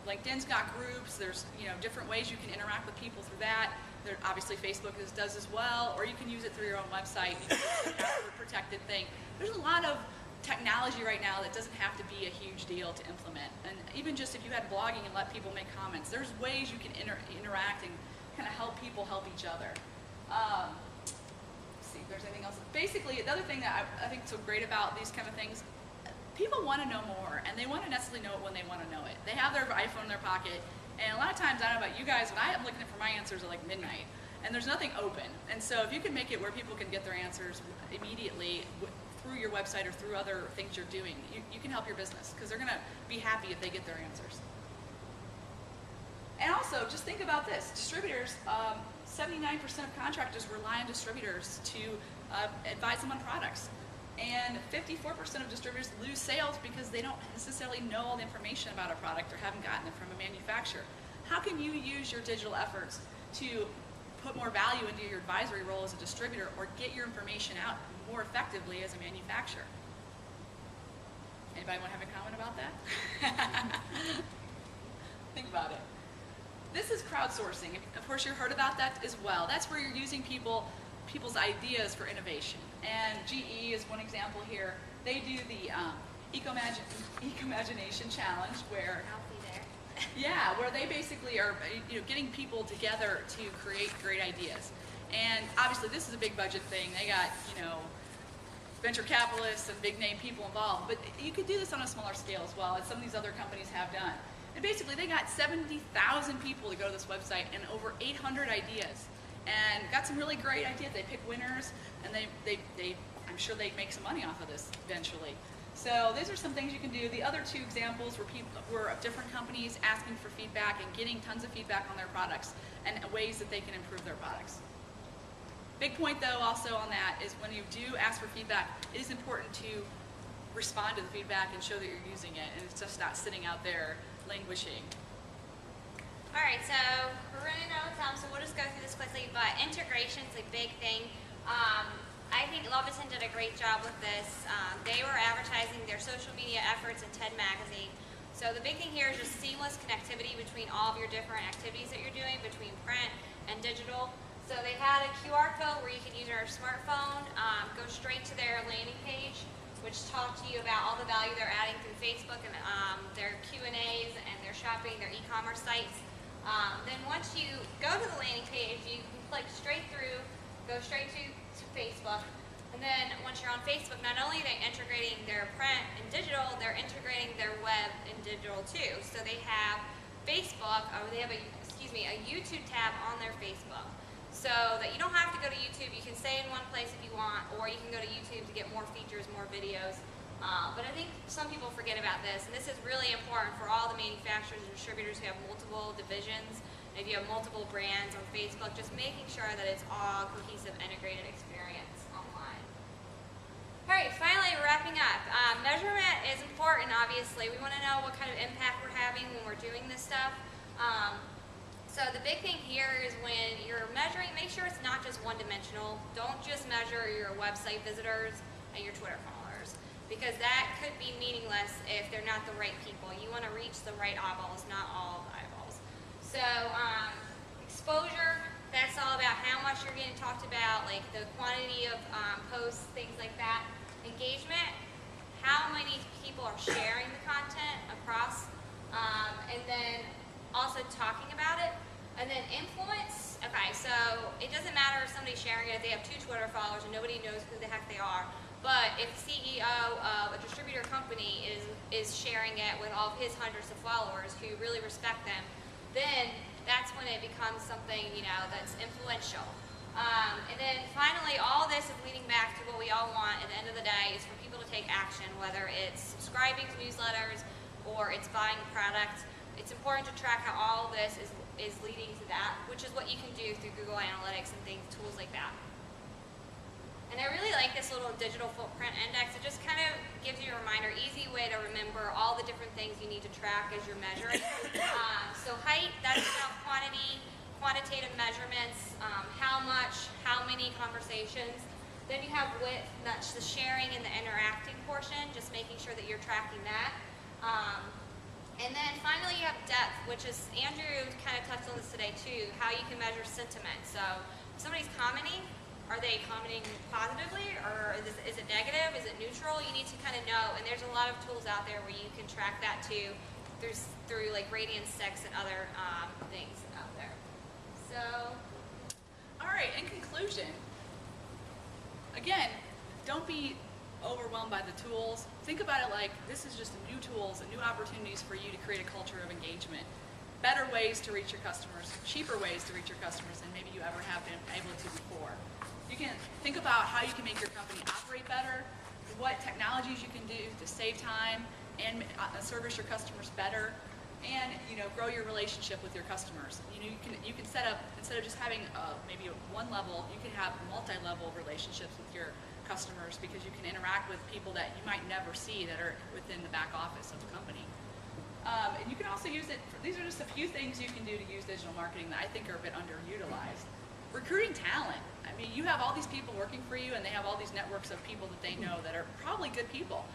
LinkedIn's got groups. There's, different ways you can interact with people through that. Obviously Facebook does as well, or you can use it through your own website. You can use a password protected thing. There's a lot of technology right now that doesn't have to be a huge deal to implement. And even just if you had blogging and let people make comments, there's ways you can interact and kind of help people help each other. Let's see if there's anything else. Basically, the other thing that I think is so great about these kind of things, people want to know more, and they want to necessarily know it when they want to know it. They have their iPhone in their pocket, and a lot of times, I don't know about you guys, but I am looking for my answers at like midnight, and there's nothing open. And so if you can make it where people can get their answers immediately through your website or through other things you're doing, you can help your business, because they're going to be happy if they get their answers. And also, just think about this. Distributors, 79% of contractors rely on distributors to advise them on products. And 54% of distributors lose sales because they don't necessarily know all the information about a product or haven't gotten it from a manufacturer. how can you use your digital efforts to put more value into your advisory role as a distributor or get your information out more effectively as a manufacturer? Anybody want to have a comment about that? Think about it. This is crowdsourcing. Of course, you've heard about that as well. That's where you're using people's ideas for innovation. And GE is one example here. They do the Eco-Imagination Challenge, where yeah, where they basically are getting people together to create great ideas. And obviously, this is a big budget thing. They got venture capitalists and big name people involved. But you could do this on a smaller scale as well, as some of these other companies have done. And basically, they got 70,000 people to go to this website and over 800 ideas, and got some really great ideas. They pick winners, and I'm sure they make some money off of this eventually. So these are some things you can do. The other two examples were of different companies asking for feedback and getting tons of feedback on their products and ways that they can improve their products. Big point though also on that is when you do ask for feedback, it is important to respond to the feedback and show that you're using it, and it's just not sitting out there languishing. All right, so we're running out of time, so we'll just go through this quickly. But integration is a big thing. I think Loviston did a great job with this. They were advertising their social media efforts in TED Magazine. So the big thing here is just seamless connectivity between all of your different activities that you're doing, between print and digital. So they had a QR code where you could use your smartphone, go straight to their landing page, which talk to you about all the value they're adding through Facebook and their Q&As and their shopping, their e-commerce sites. Then once you go to the landing page, you can click straight through, go straight to Facebook. And then once you're on Facebook, not only are they integrating their print and digital, they're integrating their web and digital too. So they have Facebook, or they have a YouTube tab on their Facebook. So that you don't have to go to YouTube, you can stay in one place if you want, or you can go to YouTube to get more features, more videos. But I think some people forget about this, and this is really important for all the manufacturers and distributors who have multiple divisions. If you have multiple brands on Facebook, just making sure that it's all cohesive, integrated experience online. All right, finally wrapping up. Measurement is important, obviously. We want to know what kind of impact we're having when we're doing this stuff. So the big thing here is when you're measuring, make sure it's not just one-dimensional. Don't just measure your website visitors and your Twitter followers, because that could be meaningless if they're not the right people. You want to reach the right eyeballs, not all the eyeballs. So exposure, that's all about how much you're getting talked about, like the quantity of posts, things like that. Engagement, how many people are sharing the content across, and then also talking about it. And then influence, okay, so it doesn't matter if somebody's sharing it, if they have 2 Twitter followers and nobody knows who the heck they are. But if the CEO of a distributor company is sharing it with all of his hundreds of followers who really respect them, then that's when it becomes something, that's influential. And then finally, all this is leading back to what we all want at the end of the day is for people to take action, whether it's subscribing to newsletters or it's buying a product. It's important to track how all of this is leading to that, which is what you can do through Google Analytics and tools like that. And I really like this little digital footprint index. It just kind of gives you a reminder, easy way to remember all the different things you need to track as you're measuring. So height, that's about quantity, quantitative measurements, how much, how many conversations. Then you have width, that's the sharing and the interacting portion, just making sure that you're tracking that. And then finally you have depth, which is, Andrew kind of touched on this today too, how you can measure sentiment. So if somebody's commenting, are they commenting positively, or is it negative, is it neutral? You need to kind of know, and there's a lot of tools out there where you can track that too, through like Radiance6 and other things out there. So. All right, in conclusion, again, don't be overwhelmed by the tools. Think about it like this is just new tools and new opportunities for you to create a culture of engagement. Better ways to reach your customers, cheaper ways to reach your customers than maybe you ever have been able to before. You can think about how you can make your company operate better, what technologies you can do to save time and service your customers better, and grow your relationship with your customers. You can set up, instead of just having maybe one level, you can have multi-level relationships with your customers, because you can interact with people that you might never see that are within the back office of the company. And you can also use it, these are just a few things you can do to use digital marketing that I think are a bit underutilized. Recruiting talent. I mean, you have all these people working for you and they have all these networks of people that they know that are probably good people.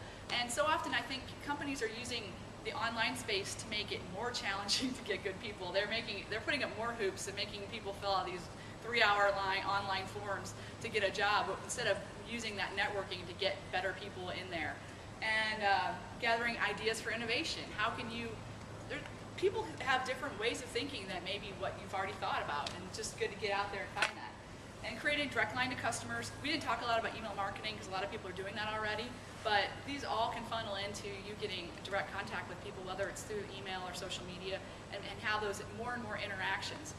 And so often I think companies are using the online space to make it more challenging to get good people. They're putting up more hoops and making people fill out these 3-hour online forms to get a job instead of using that networking to get better people in there. And gathering ideas for innovation. How can you, people have different ways of thinking than maybe what you've already thought about, and it's just good to get out there and find that. And creating direct line to customers. We didn't talk a lot about email marketing because a lot of people are doing that already, but these all can funnel into you getting direct contact with people, whether it's through email or social media, and have those more and more interactions.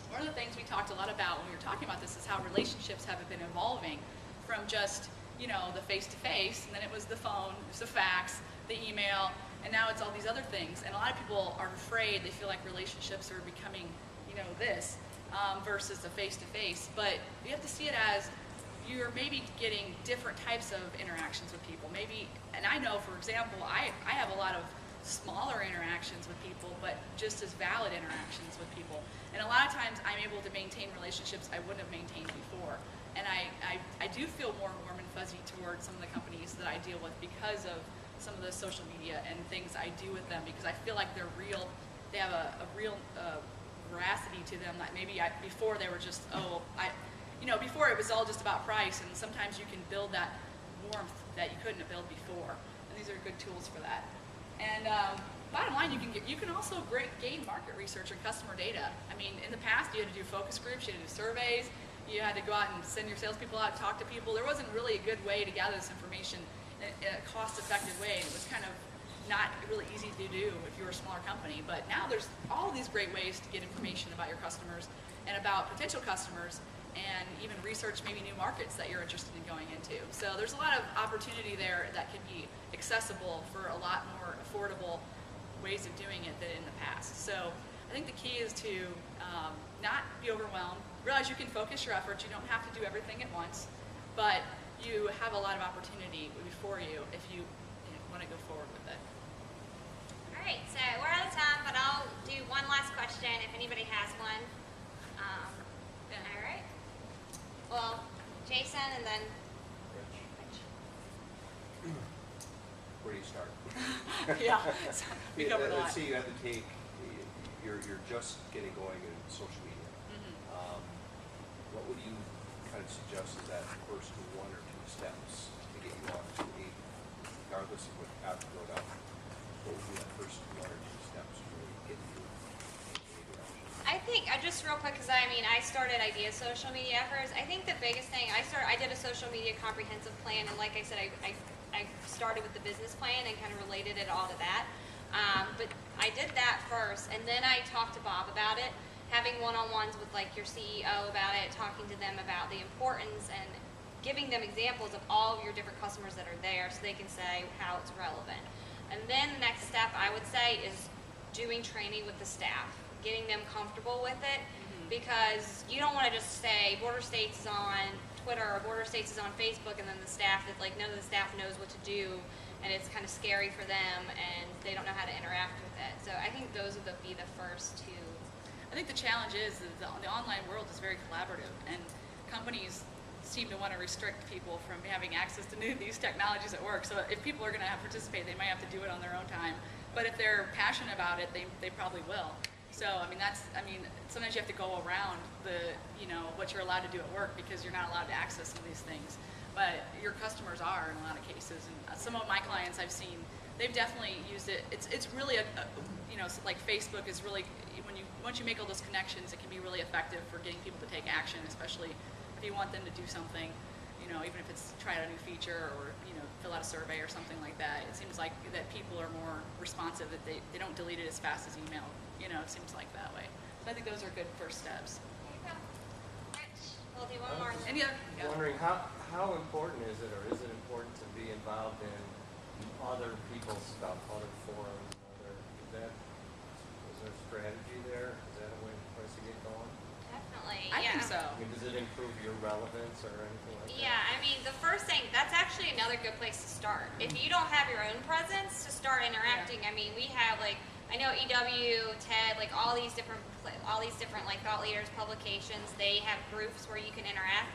One of the things we talked a lot about when we were talking about this is how relationships have been evolving from just, you know, the face-to-face, and then it was the phone, it was the fax, the email, and now it's all these other things. And a lot of people are afraid, they feel like relationships are becoming, you know, this versus the face-to-face. But you have to see it as you're maybe getting different types of interactions with people. Maybe, and I know, for example, I have a lot of smaller interactions with people, but just as valid interactions with people. And a lot of times I'm able to maintain relationships I wouldn't have maintained before. And I do feel more warm and fuzzy towards some of the companies that I deal with because of some of the social media and things I do with them, because I feel like they're real, they have a real veracity to them that maybe before they were just, you know, before it was all just about price, and sometimes you can build that warmth that you couldn't have built before. And these are good tools for that. And bottom line, you can also gain market research and customer data. I mean, in the past, you had to do focus groups, you had to do surveys, you had to go out and send your salespeople out, talk to people. There wasn't really a good way to gather this information in a cost-effective way. It was kind of not really easy to do if you were a smaller company. But now there's all these great ways to get information about your customers and about potential customers, and even research maybe new markets that you're interested in going into. So there's a lot of opportunity there that can be accessible for a lot more affordable ways of doing it than in the past. So I think the key is to not be overwhelmed. Realize you can focus your efforts. You don't have to do everything at once, but you have a lot of opportunity before you if you want to go forward with it. All right, so we're out of time, but I'll do one last question if anybody has one. All right. Well, Jason and then Rich. Where do you start? Yeah, so we covered a lot. Let's say you have to take, you're just getting going in social media. What would you kind of suggest is that first 1 or 2 steps to get you off to a, regardless of what path you go down? What would be that first 1 or 2 steps to really get you in a direction? I think, just real quick, because I mean, I started Idea social media efforts. I think the biggest thing, I did a social media comprehensive plan, and like I said, I started with the business plan and kind of related it all to that. But I did that first, and then I talked to Bob about it, having one-on-ones with like your CEO about it, talking to them about the importance and giving them examples of all of your different customers that are there so they can say how it's relevant. And then the next step I would say is doing training with the staff, getting them comfortable with it, because you don't want to just say Border States is on Twitter or Border States is on Facebook, and then the staff, that like none of the staff knows what to do, and it's kind of scary for them and they don't know how to interact with it. So I think those would be the first 2. I think the challenge is that the online world is very collaborative, and companies seem to want to restrict people from having access to these technologies at work. So if people are going to participate, they might have to do it on their own time. But if they're passionate about it, they probably will. So I mean, sometimes you have to go around what you're allowed to do at work because you're not allowed to access some of these things. But your customers are in a lot of cases, and some of my clients I've seen, they've definitely used it. It's really like Facebook is really, once you make all those connections, it can be really effective for getting people to take action, especially if you want them to do something, even if it's try out a new feature or fill out a survey or something like that. It seems like that people are more responsive, that they don't delete it as fast as email. It seems like that way. So I think those are good first steps. There you go. Rich, we'll do one more. Any other? I'm wondering how important is it, or is it important to be involved in other people's stuff, other forums, is there a strategy there? Is that a way for us to get going? Definitely, I yeah. think so. I mean, does it improve your relevance or anything like that? Yeah, I mean, the first thing, that's actually another good place to start. If you don't have your own presence, just start interacting. I mean, we have like, I know EW, TED, like all these different like thought leaders, publications, they have groups where you can interact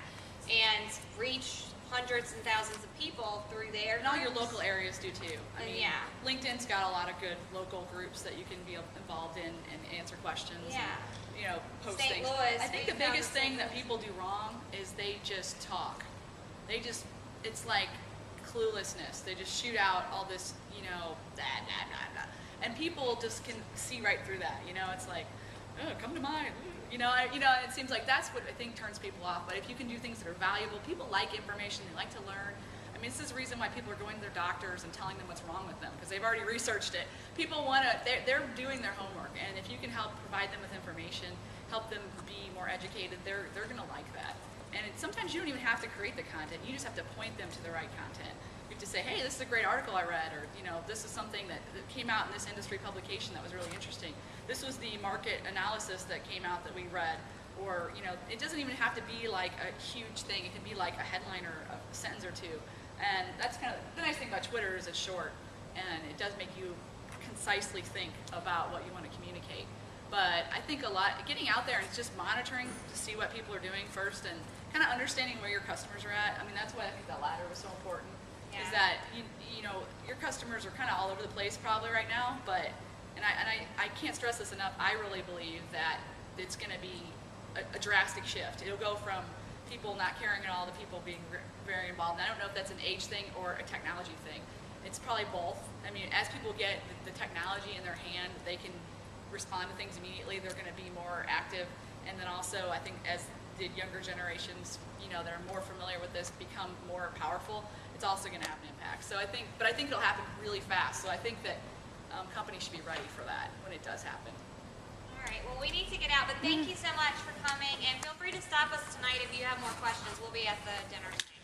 and reach hundreds and thousands of people through there. And all your local areas do too. I mean, yeah. LinkedIn's got a lot of good local groups that you can be involved in and answer questions. Yeah. And, you know, post St. things. Louis, I think the we found biggest the thing St. that Louis. people do wrong is they just talk. They just, it's like cluelessness. They just shoot out all this, you know, blah, blah, blah, blah. And people just can see right through that. You know, it's like, oh, come to mind. You know, it seems like that's what I think turns people off. But if you can do things that are valuable, people like information, they like to learn. I mean, this is the reason why people are going to their doctors and telling them what's wrong with them, because they've already researched it. People want to, they're doing their homework, and if you can help provide them with information, help them be more educated, they're going to like that. And sometimes you don't even have to create the content, you just have to point them to the right content. You have to say, hey, this is a great article I read, or, you know, this is something that came out in this industry publication that was really interesting. This was the market analysis that came out that we read. Or, you know, it doesn't even have to be like a huge thing. It can be like a headline or a sentence or two. And that's kind of, the nice thing about Twitter is it's short, and it does make you concisely think about what you want to communicate. But I think a lot, getting out there and just monitoring to see what people are doing first, and kind of understanding where your customers are at. I mean, that's why I think that ladder was so important. Yeah. Is that, you know, your customers are kind of all over the place probably right now, but, and I can't stress this enough, I really believe that it's going to be a drastic shift. It'll go from people not caring at all to people being very involved. And I don't know if that's an age thing or a technology thing. It's probably both. I mean, as people get the technology in their hand, they can respond to things immediately. They're going to be more active. And then also, I think as the younger generations, you know, that are more familiar with this become more powerful, it's also going to have an impact. So I think, but I think it'll happen really fast. So I think that companies should be ready for that when it does happen. All right, well, we need to get out, but thank you so much for coming, and feel free to stop us tonight if you have more questions. We'll be at the dinner tonight.